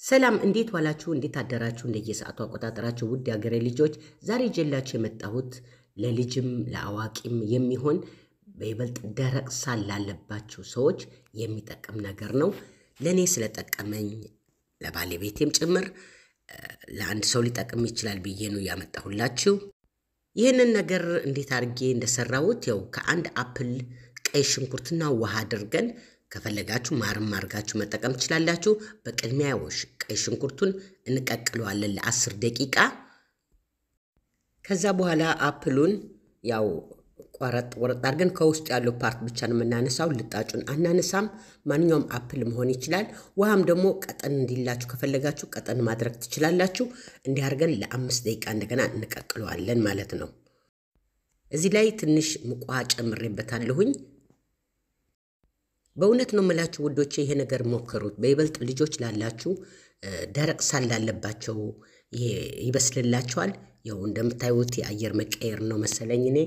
ሰላም እንዴት ዋላችሁ እንዴት አደራችሁ እንደየሰዓቱ አቆጣጠራችሁ ውድ ያገሬ ልጆች ዛሬ ጀላችሁ የመጣሁት ለልጅም ለአዋቂም የሚሆን በይበልጥ ደረቅ ሳል ላለባችሁ ሰዎች የሚጠቅም ነገር ነው ለኔ ስለጠቀመኝ ለባለቤቴም ጭምር ለአንድ ሰው ሊጠቅም ይችላል ብዬ ነው ያመጣሁላችሁ ይሄንን ነገር እንዴት አርጌ እንደሰራሁት ያው ከአንድ አፕል ቀይ ሽንኩርትና ውሃ አድርገን ከፈለጋችሁ ማርም አርጋችሁ መጠቀም ትችላላችሁ በቅድሚያ ቀይ ሽንኩርቱን እንቀቅለዋለን ለ10 ደቂቃ ከዛ በኋላ አፕሉን ያው ቆረጥ አድርገን ከውስጥ ያለው ፓርት ብቻ ነው የምናነሳው ልጣጩን አናነሳም ማንኛውም አፕል መሆን ይችላል ውሃም ደግሞ ቀጠን እንዲላችሁ ከፈለጋችሁ ቀጠን ማድረግ ትችላላችሁ እንዲህ አርገን ለ5 ደቂቃ እንደገና እንቀቅለዋለን ማለት ነው እዚህ ላይ ትንሽ ሙቋ ጨምሬበታለሁኝ በእውነት ነው መላችሁ ውዶቼ ይሄ ነገር ሞከሩት በይበልጥ ልጆች ላላችሁ ደረቅ ሳል ላለባቸው ይበስልላችኋል ያው እንደምታዩት የአየር መቀየር ነው መሰለኝ እኔ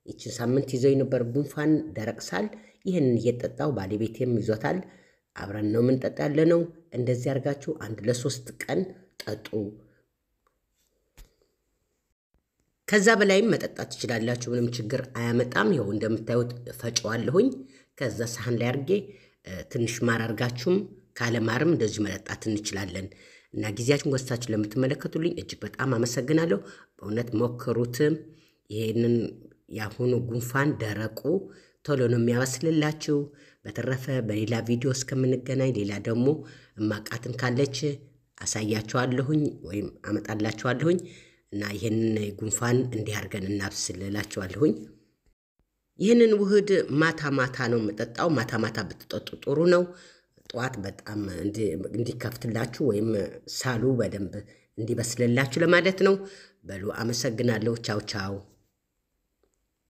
እቺ ሳምንት ይዘው ነበር ጉንፋን ደረቅ ሳል ይሄን እየተጣጣው ባለቤቴም ይዞታል አብረን ነው ምን ተጣጣለነው እንደዚህ አርጋችሁ አንድ ለ3 ቀን ጠጡ ከዛ በላይም መጠጣት ትችላላችሁ ምንም ችግር አያመጣም ያው እንደምታዩት ፈጨዋለሁኝ ከዛ ሳህን ላይ አርጌ ትንሽ ማር አርጋችሁም ካለ ማርም እንደዚህ መጠጣት እንችላለን እና ጊዜያችሁን ወስታችሁ ለምትመለከቱልኝ እጅግ በጣም አመሰግናለሁ በእውነት ሞከሩት ይሄንን ያሁኑ ጉንፋን ደረቁ ቶሎ ነው የሚያበስልላችሁ በተረፈ በሌላ ቪዲዮ እስከምንገናኝ ሌላ ደግሞ ማቃትን ካለች አሳያችኋለሁኝ ወይም አመጣላችኋለሁኝ እና ይሄንን ጉንፋን እንዲያርገን እናብስልላችኋለሁኝ ይሄንን ውህድ ማታ ነው መጠጣው ማታ ብትጠጡ ጥሩ ነው ጧት በጣም እንዲከፍትላችሁ ወይም ሳሉ በደንብ እንዲበስልላችሁ ለማለት ነው በሉ አመሰግናለሁ ቻው